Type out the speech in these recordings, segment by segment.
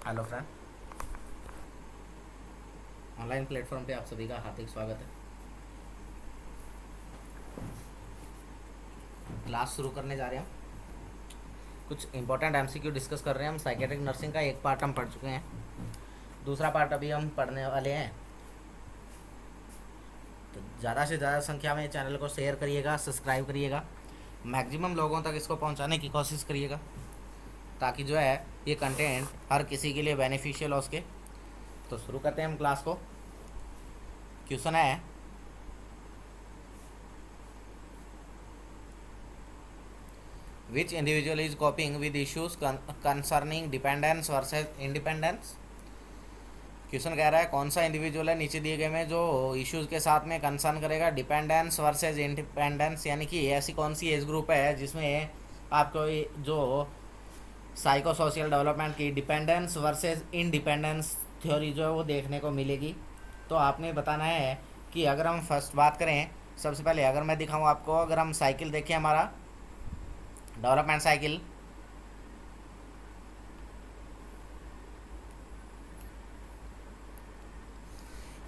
Hello friend, online platform पे आप सभी का हार्दिक स्वागत है। क्लास शुरू करने जा रहे हैं। कुछ इंपॉर्टेंट एमसीक्यू डिस्कस कर रहे हैं। हम साइकेट्रिक नर्सिंग का एक पार्ट हम पढ़ चुके हैं, दूसरा पार्ट अभी हम पढ़ने वाले हैं। तो ज़्यादा से ज़्यादा संख्या में चैनल को शेयर करिएगा, सब्सक्राइब करिएगा, मैक्सिमम लोगों तक इसको पहुंचाने की कोशिश करिएगा, ताकि जो है ये कंटेंट हर किसी के लिए बेनिफिशियल हो सके। तो शुरू करते हैं हम क्लास को। क्वेश्चन है, which individual is coping with issues concerning dependence versus independence। Question कह रहा है कौन सा इंडिविजुअल है नीचे दिए गए में जो इश्यूज के साथ में कंसर्न करेगा डिपेंडेंस वर्सेस इंडिपेंडेंस, यानी कि ऐसी कौन सी एज ग्रुप है जिसमें आपको जो साइको सोशल डेवलपमेंट की डिपेंडेंस वर्सेस इंडिपेंडेंस थ्योरी जो है वो देखने को मिलेगी। तो आपने बताना है कि अगर हम फर्स्ट बात करें, सबसे पहले अगर मैं दिखाऊं आपको, अगर हम साइकिल देखें हमारा डेवलपमेंट साइकिल,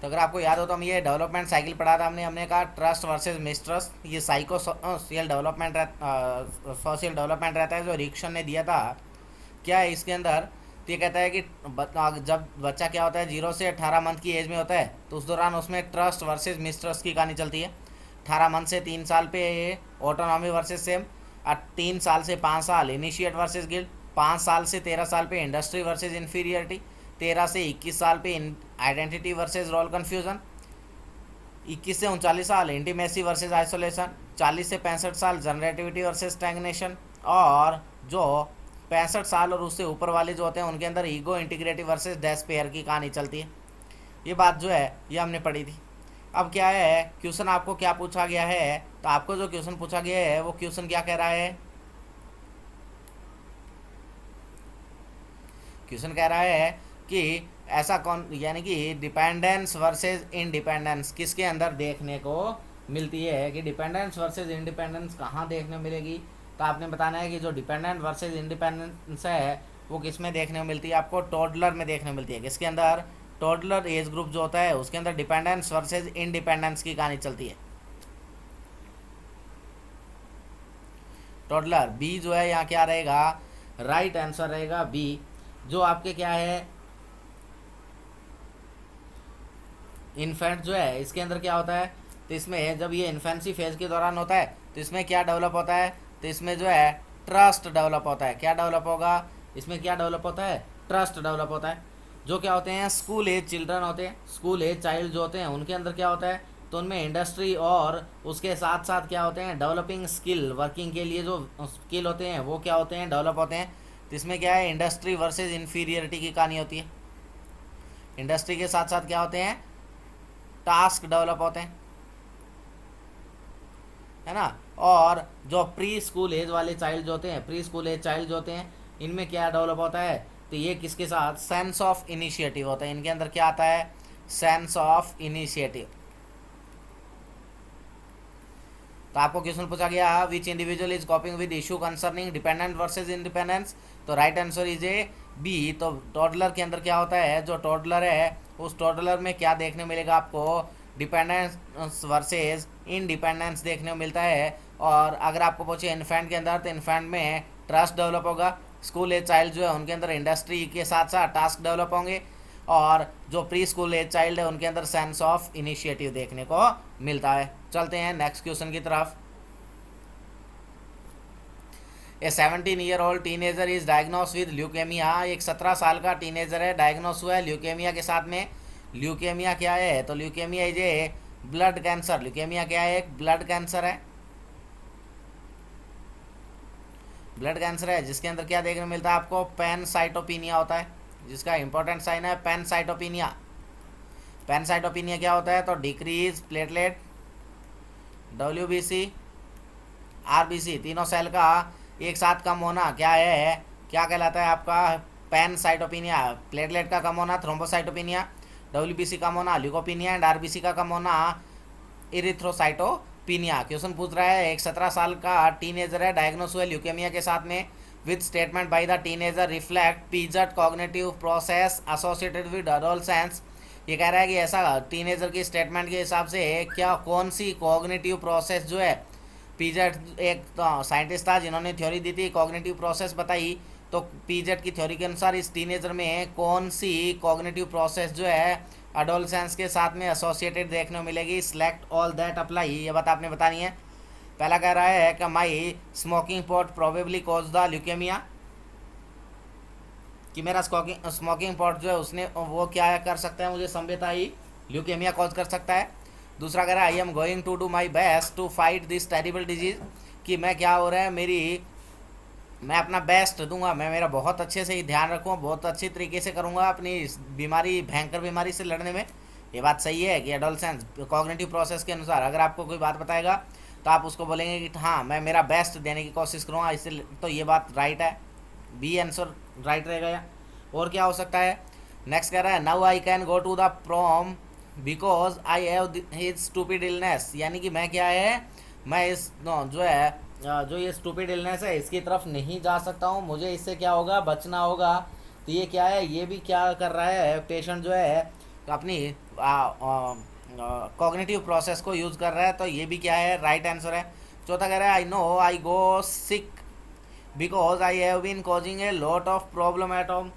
तो अगर आपको याद हो तो हम ये डेवलपमेंट साइकिल पढ़ा था हमने कहा ट्रस्ट वर्सेस मिसट्रस्ट। ये साइको सोशल डेवलपमेंट रहता है जो रिक्शन ने दिया था। क्या है इसके अंदर, तो ये कहता है कि जब बच्चा क्या होता है 0 से 18 मंथ की एज में होता है, तो उस दौरान उसमें ट्रस्ट वर्सेस मिसट्रस्ट की कहानी चलती है। 18 मंथ से 3 साल पे ऑटोनॉमी वर्सेस सेम, 3 साल से 5 साल इनिशिएट वर्सेस गिल्ड, 5 साल से 13 साल पे इंडस्ट्री वर्सेस इन्फीरियरिटी, 13 से 21 साल पे आइडेंटिटी वर्सेस रोल कन्फ्यूजन, 21 से 39 साल इंटीमेसी वर्सेस आइसोलेशन, 40 से 65 साल जनरेटिविटी वर्सेस स्टैग्नेशन, और जो 65 साल और उससे ऊपर वाले जो होते हैं उनके अंदर ईगो इंटीग्रेटिव वर्सेस डेस्पेयर की कहानी चलती है। ये बात जो है ये हमने पढ़ी थी। अब क्या है क्वेश्चन आपको क्या पूछा गया है, तो आपको जो क्वेश्चन पूछा गया है वो क्वेश्चन क्या कह रहा है, क्वेश्चन कह रहा है कि ऐसा कौन, यानी कि डिपेंडेंस वर्सेस इंडिपेंडेंस किसके अंदर देखने को मिलती है, कि डिपेंडेंस वर्सेस इंडिपेंडेंस कहाँ देखने को मिलेगी। तो आपने बताना है कि जो डिपेंडेंट वर्सेस इंडिपेंडेंस है वो किस में देखने को मिलती है, आपको टोडलर में देखने को मिलती है। किसके अंदर, टोडलर एज ग्रुप जो होता है उसके अंदर डिपेंडेंस वर्सेस इंडिपेंडेंस की कहानी चलती है। टोडलर बी जो है यहाँ क्या रहेगा, राइट आंसर रहेगा बी। जो आपके क्या है इन्फेंट जो है इसके अंदर क्या होता है, तो इसमें जब ये इन्फेंसी फेज के दौरान होता है तो इसमें क्या डेवलप होता है, तो इसमें जो है ट्रस्ट डेवलप होता है। क्या डेवलप होगा, इसमें क्या डेवलप होता है, ट्रस्ट डेवलप होता है। जो क्या होते हैं स्कूल एज चिल्ड्रन होते हैं, स्कूल एज चाइल्ड जो होते हैं उनके अंदर क्या होता है, तो उनमें इंडस्ट्री और उसके साथ साथ क्या होते हैं डेवलपिंग स्किल, वर्किंग के लिए जो स्किल होते हैं वो क्या होते हैं डेवलप होते हैं। तो इसमें क्या है इंडस्ट्री वर्सेज इन्फीरियरिटी की कहानी होती है। इंडस्ट्री के साथ साथ क्या होते हैं टास्क डेवलप होते हैं, है ना। और जो प्री स्कूल एज वाले चाइल्ड जो होते हैं, प्री स्कूल एज चाइल्ड जो होते हैं इनमें क्या डेवलप होता है, तो ये किसके साथ सेंस ऑफ इनिशिएटिव होता है। इनके अंदर क्या आता है, सेंस ऑफ इनिशिएटिव। तो आपको क्वेश्चन पूछा गया which individual is coping with issue concerning dependent versus independence, तो right answer is A B. तो टोडलर के अंदर क्या होता है, जो टोडलर है उस टोडलर में क्या देखने मिलेगा आपको, डिपेंडेंस वर्सेज इंडिपेंडेंस देखने को मिलता है। और अगर आपको पूछे इन्फेंट के अंदर, तो इन्फेंट में ट्रस्ट डेवलप होगा। स्कूल एज चाइल्ड जो है उनके अंदर इंडस्ट्री के साथ साथ टास्क डेवलप होंगे, और जो प्री स्कूल एज चाइल्ड है उनके अंदर सेंस ऑफ इनिशिएटिव देखने को मिलता है। चलते हैं नेक्स्ट क्वेश्चन की तरफ। ए 17-year-old teenager is diagnose with leukaemia. एक 17 साल का टीनेजर है, डायग्नोस हुआ है ल्यूकेमिया के साथ में। ल्यूकेमिया क्या है, तो leukaemia is a blood cancer. Leukaemia क्या है, एक ब्लड कैंसर है, ब्लड कैंसर है जिसके अंदर क्या देखने को मिलता है आपको, पैनसाइटोपिनिया होता है, जिसका इंपॉर्टेंट साइन है पैनसाइटोपिनिया। पैनसाइटोपिनिया क्या होता है, तो डिक्रीज प्लेटलेट, डब्ल्यूबीसी, आरबीसी तीनों सेल का एक साथ कम होना क्या है, क्या कहलाता है आपका पैनसाइटोपिनिया। प्लेटलेट का कम होना थ्रोम्बोसाइटोपिनिया, डब्ल्यूबीसी कम होना ल्यूकोपिनिया, एंड आरबीसी का कम होना इरिथ्रोसाइटोपिनिया। क्वेश्चन पूछ रहा है एक 17 साल का टीनेजर है, डायग्नोस हुआ ल्यूकेमिया के साथ में, which statement by the teenager reflect pizza cognitive process associated with adolescence। ये कह रहा है कि ऐसा टीनेजर की स्टेटमेंट के हिसाब से क्या कौन सी कॉग्निटिव प्रोसेस जो है, पीजेट एक साइंटिस्ट था जिन्होंने थ्योरी दी थी, कॉग्निटिव प्रोसेस बताई। तो पीजेट की थ्योरी के अनुसार इस टीनेजर में कौन सी कॉग्निटिव प्रोसेस जो है अडोलसेंस के साथ में एसोसिएटेड देखने को मिलेगी। सिलेक्ट ऑल दैट अप्लाई, ये बात आपने बतानी है। पहला कह रहा है कि my smoking pot probably cause the leukaemia, कि मेरा स्मोकिंग पॉट जो है उसने वो क्या कर सकता है, मुझे संभवतः ही ल्यूकेमिया कॉज कर सकता है। दूसरा कह रहा है I am going to do my best to fight this terrible disease, कि मैं क्या हो रहा है मैं अपना बेस्ट दूंगा, मैं मेरा बहुत अच्छे से ही ध्यान रखूँगा, बहुत अच्छी तरीके से करूँगा अपनी बीमारी, भयंकर बीमारी से लड़ने में। ये बात सही है कि एडोलसेंस कॉग्निटिव प्रोसेस के अनुसार अगर आपको कोई बात बताएगा तो आप उसको बोलेंगे कि हाँ मैं मेरा बेस्ट देने की कोशिश करूँगा, इससे तो ये बात राइट है, बी आंसर राइट रहेगा। और क्या हो सकता है, नेक्स्ट कह रहा है now I can go to the prom because I have his stupid illness, यानी कि मैं क्या है, मैं इस जो है जो ये स्टूपिड इलनेस है इसकी तरफ नहीं जा सकता हूँ, मुझे इससे क्या होगा, बचना होगा। तो ये क्या है, ये भी क्या कर रहा है पेशेंट जो है अपनी कॉग्निटिव प्रोसेस को यूज़ कर रहा है, तो ये भी क्या है, राइट आंसर है। चौथा कह रहा है I know I go sick because I have been causing a lot of problem at home.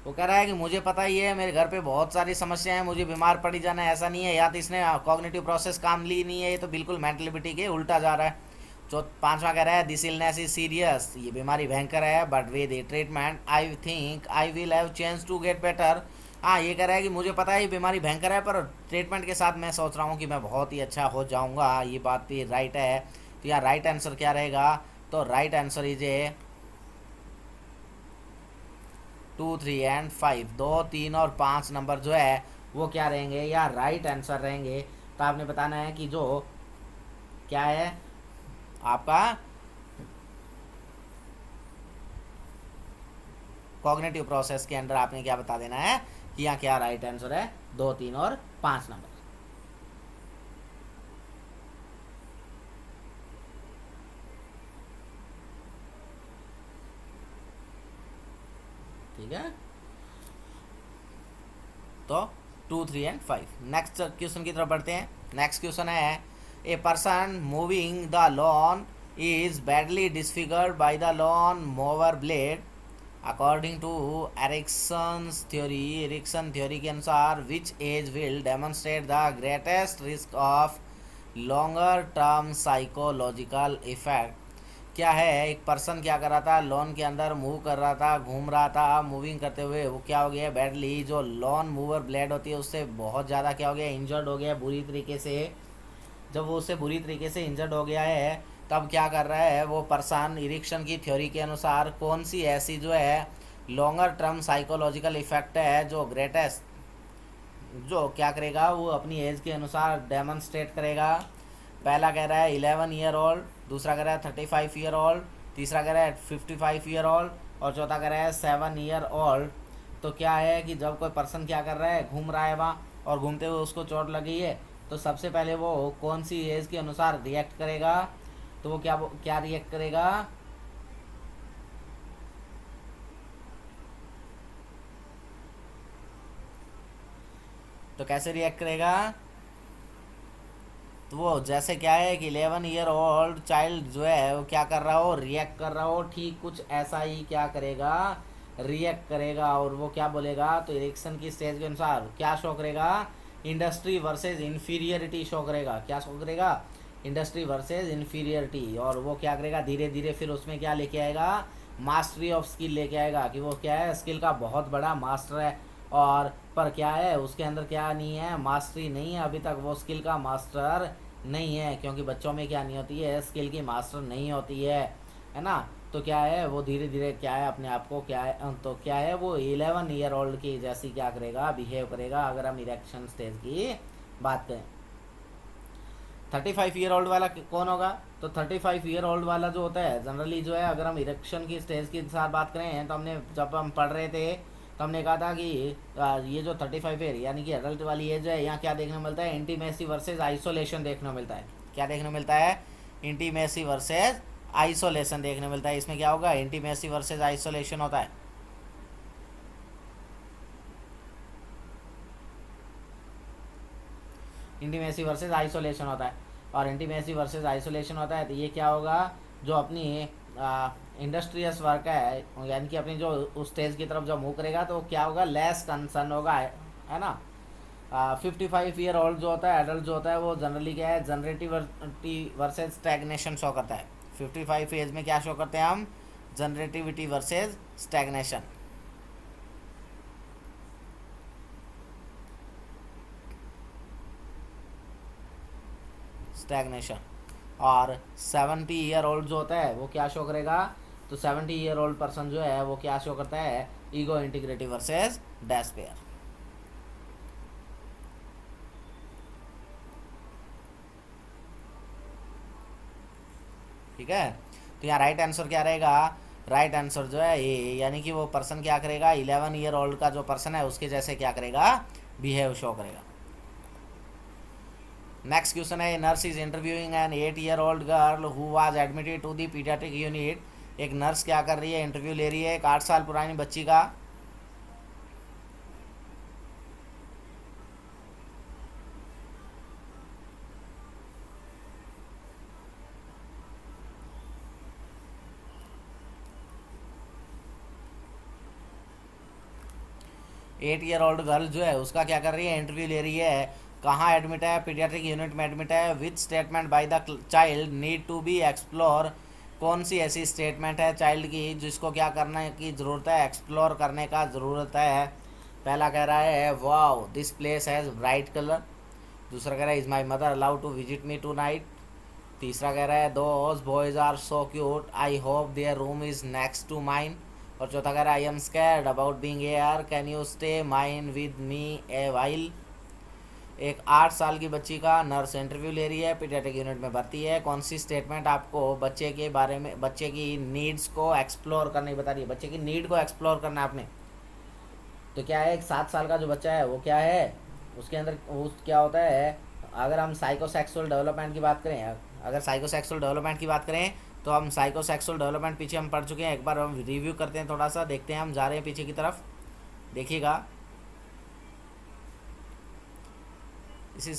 वो कह रहा है कि मुझे पता ही है मेरे घर पे बहुत सारी समस्याएं हैं, मुझे बीमार पड़ी जाना है, ऐसा नहीं है, या तो इसने कॉग्निटिव प्रोसेस काम ली नहीं है, ये तो बिल्कुल मेंटलिटी के उल्टा जा रहा है। जो पांचवा कह रहा है दिस इलनेस इज सीरियस, ये बीमारी भयंकर है, but with a treatment I think I will have chance to get better. हाँ ये कह रहा है कि मुझे पता है ये बीमारी भयंकर है, पर ट्रीटमेंट के साथ मैं सोच रहा हूँ कि मैं बहुत ही अच्छा हो जाऊँगा, ये बात भी राइट है। तो यहाँ राइट आंसर क्या रहेगा, तो right answer is A 2, 3 and 5, 2, 3 और 5 नंबर जो है वो क्या रहेंगे, या राइट आंसर रहेंगे। तो आपने बताना है कि जो क्या है आपका कॉग्निटिव प्रोसेस के अंदर आपने क्या बता देना है कि यहाँ क्या राइट आंसर है, 2, 3 और 5 नंबर। ठीक है, तो 2, 3 एंड 5। नेक्स्ट क्वेश्चन की तरफ बढ़ते हैं। नेक्स्ट क्वेश्चन है a person moving the lawn is badly disfigured by the lawn mower blade according to Erikson theory के अनुसार which age will demonstrate the greatest risk of longer term psychological effect. क्या है, एक person क्या कर रहा था, लॉन के अंदर मूव कर रहा था, घूम रहा था, मूविंग करते हुए वो क्या हो गया बैडली, जो लॉन मूवर ब्लेड होती है उससे बहुत ज़्यादा क्या हो गया, इंजर्ड हो गया बुरी तरीके से। जब वो उससे बुरी तरीके से इंजर्ड हो गया है तब क्या कर रहा है वो पर्सन, इरिक्शन की थ्योरी के अनुसार कौन सी ऐसी जो है लॉन्गर टर्म साइकोलॉजिकल इफेक्ट है जो ग्रेटेस्ट, जो क्या करेगा वो अपनी एज के अनुसार डेमोन्स्ट्रेट करेगा। पहला कह रहा है 11 ईयर ओल्ड, दूसरा कह रहा है 35 ईयर ओल्ड, तीसरा कह रहा है 55 ईयर ओल्ड और चौथा कह रहा है 7 ईयर ओल्ड। तो क्या है कि जब कोई पर्सन क्या कर रहा है, घूम रहा है वहाँ और घूमते हुए उसको चोट लगी है, तो सबसे पहले वो कौन सी एज के अनुसार रिएक्ट करेगा, तो वो क्या रिएक्ट करेगा, तो कैसे रिएक्ट करेगा, तो वो जैसे क्या है कि 11 ईयर ओल्ड चाइल्ड जो है वो क्या कर रहा हो, रिएक्ट कर रहा हो, ठीक कुछ ऐसा ही क्या करेगा, रिएक्ट करेगा। और वो क्या बोलेगा, तो इरेक्शन की स्टेज के अनुसार क्या शो करेगा, इंडस्ट्री वर्सेस इन्फीरियरिटी शो करेगा। क्या शो करेगा, इंडस्ट्री वर्सेस इन्फीरियरिटी। और वो क्या करेगा, धीरे धीरे फिर उसमें क्या लेके आएगा, मास्टरी ऑफ स्किल लेके आएगा, कि वो क्या है स्किल का बहुत बड़ा मास्टर है, और पर क्या है उसके अंदर क्या नहीं है, मास्टरी नहीं है, अभी तक वो स्किल का मास्टर नहीं है, क्योंकि बच्चों में क्या नहीं होती है, स्किल की मास्टर नहीं होती है ना। तो क्या है वो धीरे धीरे क्या है अपने आप को क्या है, तो क्या है वो 11 ईयर ओल्ड की जैसी क्या करेगा, बिहेव करेगा। अगर हम इरेक्शन स्टेज की बात करें, 35 ईयर ओल्ड वाला कौन होगा, तो 35 ईयर ओल्ड वाला जो होता है जनरली जो है, अगर हम इरेक्शन की स्टेज की साथ बात करें तो हमने जब हम पढ़ रहे थे तो हमने कहा था कि ये जो 35 ईयर यानी कि एडल्ट वाली एज है, यहाँ क्या देखने को मिलता है, इंटीमेसी वर्सेस आइसोलेशन देखने को मिलता है। क्या देखने को मिलता है, इंटीमेसी वर्सेस आइसोलेशन देखने मिलता है। इसमें क्या होगा, इंटीमेसी वर्सेज आइसोलेशन होता है। इंटीमेसी वर्सेज आइसोलेशन होता है, और इंटीमेसी वर्सेज आइसोलेशन होता है तो ये क्या होगा, जो अपनी इंडस्ट्रियस वर्क है, यानी कि अपनी जो उस स्टेज की तरफ जो मूव करेगा तो क्या होगा, लेस कंसर्न होगा, है ना। 55 ईयर ओल्ड जो होता है, एडल्ट जो होता है, वो जनरली क्या है, जनरेटिविटी वर्सेज स्टैग्नेशन शो करता है। 55 एज में क्या शो करते हैं हम, जनरेटिविटी वर्सेज स्टैग्नेशन। स्टैग्नेशन। और 70 ईयर ओल्ड जो होता है वो क्या शो करेगा, तो 70 ईयर ओल्ड पर्सन जो है वो क्या शो करता है, ईगो इंटीग्रिटी वर्सेज डेस्पेयर। ठीक है, तो यहाँ राइट आंसर क्या रहेगा, राइट आंसर जो है ये, यानी कि वो पर्सन क्या करेगा, 11 ईयर ओल्ड का जो पर्सन है उसके जैसे क्या करेगा, बिहेव शो करेगा। नेक्स्ट क्वेश्चन है, nurse is interviewing an 8 year old girl who was admitted to the paediatric unit. एक नर्स क्या कर रही है, इंटरव्यू ले रही है एक 8 साल पुरानी बच्ची का। 8 ईयर ओल्ड गर्ल जो है उसका क्या कर रही है, इंटरव्यू ले रही है। कहाँ एडमिट है, पीडियाट्रिक यूनिट में एडमिट है। Which statement by the child need to be explore. कौन सी ऐसी स्टेटमेंट है चाइल्ड की जिसको क्या करने की ज़रूरत है, एक्सप्लोर करने का ज़रूरत है। पहला कह रहा है wow this place has bright colour. दूसरा कह रहा है is my mother allowed to visit me tonight. तीसरा कह रहा है those boys are so cute I hope their room is next to mine. और चौथा कह रहा है I am scared about being here can you stay mine with me a while. एक 8 साल की बच्ची का नर्स इंटरव्यू ले रही है, पीडियाट्रिक यूनिट में भर्ती है। कौन सी स्टेटमेंट आपको बच्चे के बारे में, बच्चे की नीड्स को एक्सप्लोर करने बता रही है, बच्चे की नीड को एक्सप्लोर करना है आपने। तो क्या है, एक 7 साल का जो बच्चा है वो क्या है, उसके अंदर उस क्या होता है, अगर हम साइकोसेक्सुअल डेवलपमेंट की बात करें, अगर साइकोसेक्सुअल डेवलपमेंट की बात करें तो हम साइकोसेक्सुअल डेवलपमेंट पीछे हम पढ़ चुके हैं, एक बार हम रिव्यू करते हैं, थोड़ा सा देखते हैं, हम जा रहे हैं पीछे की तरफ, देखिएगा। इसी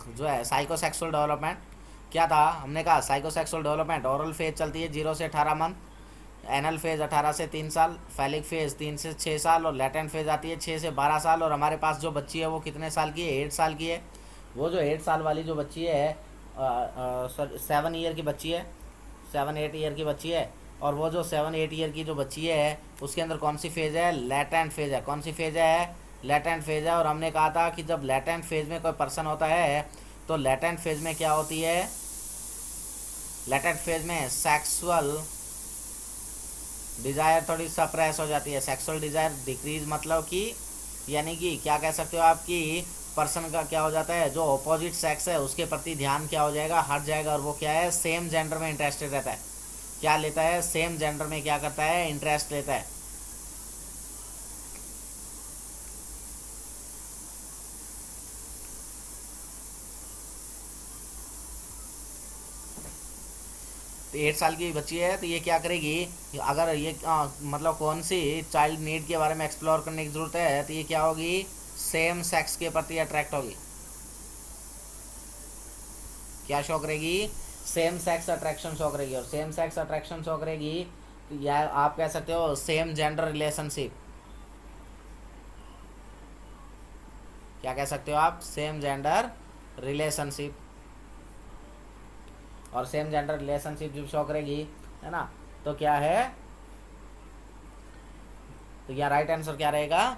जो है साइकोसेक्सुअल डेवलपमेंट क्या था, हमने कहा साइकोसेक्सुअल डेवलपमेंट ओरल फेज चलती है 0 से 18 मंथ, एनल फेज 18 से 3 साल, फैलिक फेज 3 से 6 साल, और लेटेंट फेज आती है 6 से 12 साल। और हमारे पास जो बच्ची है वो कितने साल की है, 8 साल की है। वो जो 8 साल वाली जो बच्ची है, 7 ईयर की बच्ची है, 7-8 ईयर की बच्ची है। और वो जो 7-8 ईयर की जो बच्ची है उसके अंदर कौन सी फेज़ है, लेटेंट फेज़ है। कौन सी फेज़ है, लेटेंट फेज़ है। और हमने कहा था कि जब लेटेंट फेज़ में कोई पर्सन होता है तो लेटेंट फेज़ में क्या होती है, लेटेंट फेज़ में सेक्सुअल डिज़ायर थोड़ी सप्रेस हो जाती है। सेक्सुअल डिज़ायर डिक्रीज मतलब कि, यानी कि क्या कह सकते हो आप कि पर्सन का क्या हो जाता है, जो अपोजिट सेक्स है उसके प्रति ध्यान क्या हो जाएगा, हट जाएगा। और वो क्या है, सेम जेंडर में इंटरेस्टेड रहता है। क्या लेता है, सेम जेंडर में क्या करता है, इंटरेस्ट लेता है। तो 8 साल की बच्ची है तो ये क्या करेगी, अगर ये मतलब कौन सी चाइल्ड नीड के बारे में एक्सप्लोर करने की ज़रूरत है, तो ये क्या होगी, सेम सेक्स के प्रति अट्रैक्ट होगी। क्या शो करेगी, सेम सेक्स अट्रैक्शन शो करेगी। और सेम सेक्स अट्रैक्शन शो करेगी तो या आप कह सकते हो सेम जेंडर रिलेशनशिप। क्या कह सकते हो आप, सेम जेंडर रिलेशनशिप। और सेम जेंडर रिलेशनशिप जब शो करेगी, है ना, तो क्या है, तो यहाँ राइट आंसर क्या रहेगा,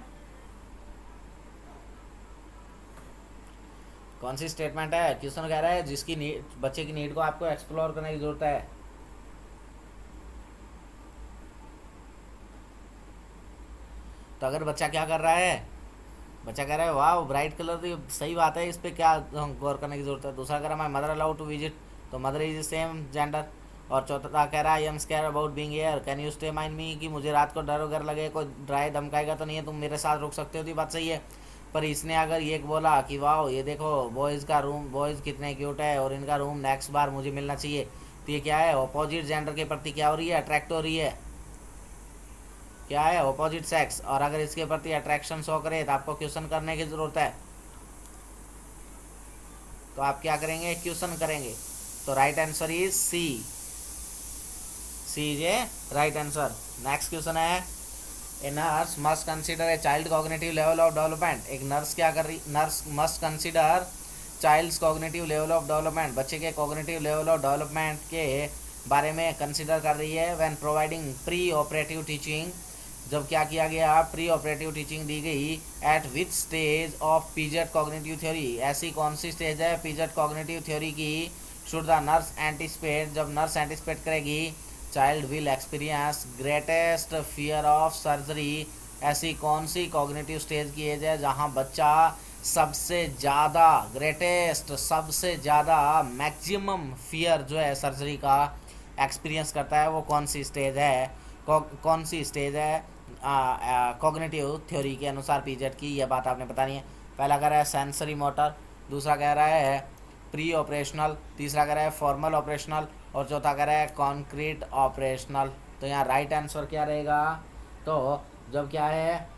कौन सी स्टेटमेंट है, क्वेश्चन कह रहा है जिसकी नीड, बच्चे की नीड को आपको एक्सप्लोर करने की जरूरत है। तो अगर बच्चा क्या कर रहा है, बच्चा कह रहा है वाह ब्राइट कलर, तो ये सही बात है, इस पर क्या गौर करने की जरूरत है। दूसरा कह रहा है my mother allowed to visit, तो मदर इज सेम जेंडर। और चौथा कह रहा है I am scare about being here can you stay mine me, कि मुझे रात को डर वगैरह लगे, कोई डराए धमकाएगा तो नहीं है, तुम मेरे साथ रुक सकते हो। तो ये बात सही है। पर इसने अगर ये बोला कि वाह ये देखो बॉयज़ का रूम, बॉयज़ कितने क्यूट है और इनका रूम नेक्स्ट बार मुझे मिलना चाहिए, तो ये क्या है, ऑपोजिट जेंडर के प्रति क्या हो रही है, अट्रैक्ट हो रही है, क्या है, ऑपोजिट सेक्स। और अगर इसके प्रति अट्रैक्शन शो करे तो आपको क्वेश्चन करने की जरूरत है, तो आप क्या करेंगे, क्वेश्चन करेंगे। तो right answer is C, C is a right answer. Next question है, a nurse must consider a child cognitive level of development. एक नर्स क्या कर रही, nurse must consider child's cognitive level of development, बच्चे के cognitive level of development के बारे में कंसिडर कर रही है when providing pre operative teaching. जब क्या किया गया, प्री ऑपरेटिव टीचिंग दी गई। Eight which stage of PZ cognitive theory, ऐसी कौन सी स्टेज है पीजेड कॉग्निटिव थ्योरी की। शुड द नर्स एंटिसिपेट, जब नर्स एंटिसिपेट करेगी child will experience greatest fear of surgery. ऐसी कौन सी कॉग्निटिव स्टेज की एज है जहाँ बच्चा सबसे ज़्यादा, ग्रेटेस्ट सबसे ज़्यादा, मैक्सिमम फियर जो है सर्जरी का एक्सपीरियंस करता है, वो कौन सी स्टेज है, कौन सी स्टेज है कॉग्निटिव थ्योरी के अनुसार पीजेड की। ये बात आपने बतानी है। पहला कह रहा है सेंसरी मोटर, दूसरा कह रहा है प्री ऑपरेशनल, तीसरा कह रहा है फॉर्मल ऑपरेशनल, और चौथा कह रहा है कॉन्क्रीट ऑपरेशनल। तो यहाँ राइट आंसर क्या रहेगा, तो जब क्या है,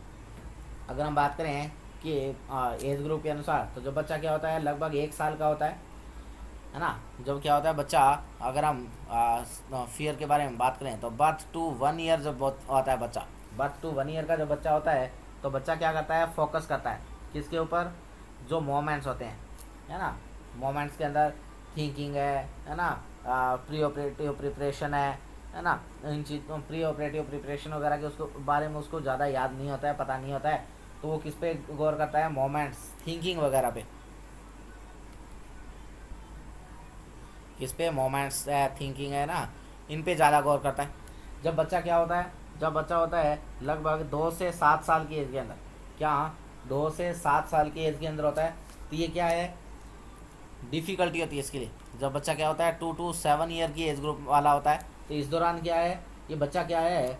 अगर हम बात करें कि एज ग्रुप के अनुसार, तो जब बच्चा क्या होता है लगभग 1 साल का होता है ना। जब क्या होता है बच्चा, अगर हम फियर के बारे में बात करें तो बर्थ टू 1 ईयर जब होता है बच्चा, बर्थ टू 1 ईयर का जब बच्चा होता है, तो बच्चा क्या करता है, फोकस करता है किसके ऊपर, जो मोमेंट्स होते हैं, है ना। मोमेंट्स के अंदर थिंकिंग है ना, प्री ऑपरेटिव प्रिपरेशन है ना, इन चीज़ों प्री ऑपरेटिव प्रिपरेशन वगैरह के उसको बारे में उसको ज़्यादा याद नहीं होता है, पता नहीं होता है, तो वो किस पे गौर करता है, मोमेंट्स, थिंकिंग वगैरह पे, किस पे, मोमेंट्स है, थिंकिंग है ना, इन पे ज़्यादा गौर करता है। जब बच्चा क्या होता है, जब बच्चा होता है लगभग 2 से 7 साल की एज के अंदर, क्या 2 से 7 साल की एज के अंदर होता है, तो ये क्या है, डिफ़िकल्टी होती है इसके लिए। जब बच्चा क्या होता है 2 to 7 ईयर की एज ग्रुप वाला होता है, तो इस दौरान क्या है, ये बच्चा क्या है,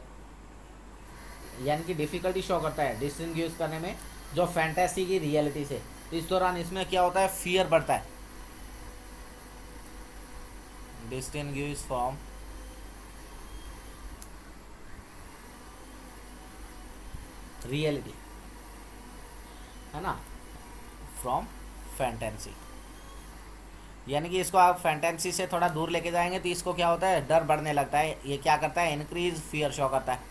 यानी कि डिफ़िकल्टी शो करता है डिस्टिंग्विश करने में जो फैंटेसी की रियलिटी से। तो इस दौरान इसमें क्या होता है, फियर बढ़ता है, डिस्टिंग्विश फ्रॉम रियलिटी, है ना, फ्रॉम फैंटेसी। यानी कि इसको आप फैंटेसी से थोड़ा दूर लेके जाएंगे तो इसको क्या होता है, डर बढ़ने लगता है। ये क्या करता है, इंक्रीज फियर शो करता है।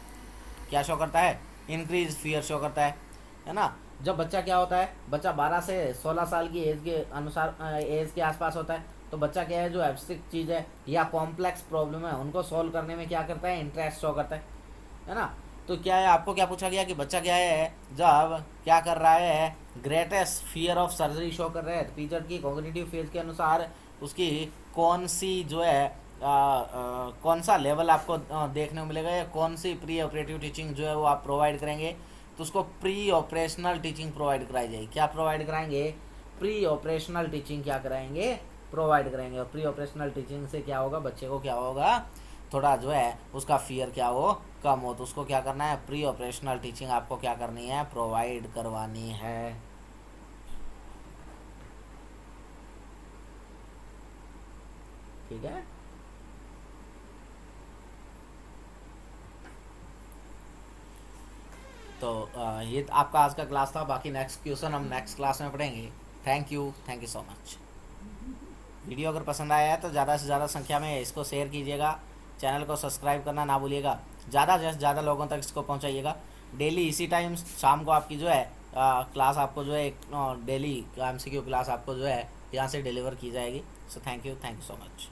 क्या शो करता है, इंक्रीज फियर शो करता है ना। जब बच्चा क्या होता है, बच्चा 12 से 16 साल की एज के अनुसार, एज के आसपास होता है, तो बच्चा क्या है, जो एब्स्ट्रैक्ट चीज़ है या कॉम्प्लेक्स प्रॉब्लम है उनको सॉल्व करने में क्या करता है, इंटरेस्ट शो करता है ना। तो क्या है, आपको क्या पूछा गया कि बच्चा क्या है, जब क्या कर रहा है, greatest fear of surgery show कर रहा है, तो पीरियड की कॉग्निटिव फेज के अनुसार उसकी कौन सी जो है कौन सा लेवल आपको देखने को मिलेगा, या कौन सी प्री ऑपरेटिव टीचिंग जो है वो आप प्रोवाइड करेंगे। तो उसको प्री ऑपरेशनल टीचिंग प्रोवाइड कराई जाएगी। क्या प्रोवाइड कराएंगे, प्री ऑपरेशनल टीचिंग क्या कराएंगे, प्रोवाइड करेंगे। और प्री ऑपरेशनल टीचिंग से क्या होगा, बच्चे को क्या होगा, थोड़ा जो है उसका फियर क्या हो, कम हो। तो उसको क्या करना है, प्री ऑपरेशनल टीचिंग आपको क्या करनी है, प्रोवाइड करवानी है। ठीक है, तो ये आपका आज का क्लास था। बाकी नेक्स्ट क्वेश्चन हम नेक्स्ट क्लास में पढ़ेंगे। Thank you so much. Video अगर पसंद आया है तो ज़्यादा से ज़्यादा संख्या में इसको शेयर कीजिएगा, चैनल को सब्सक्राइब करना ना भूलिएगा, ज़्यादा से ज़्यादा लोगों तक इसको पहुंचाइएगा। डेली इसी टाइम शाम को आपकी जो है क्लास आपको जो है एक डेली MCQ क्लास आपको जो है यहाँ से डिलीवर की जाएगी। So thank you so much.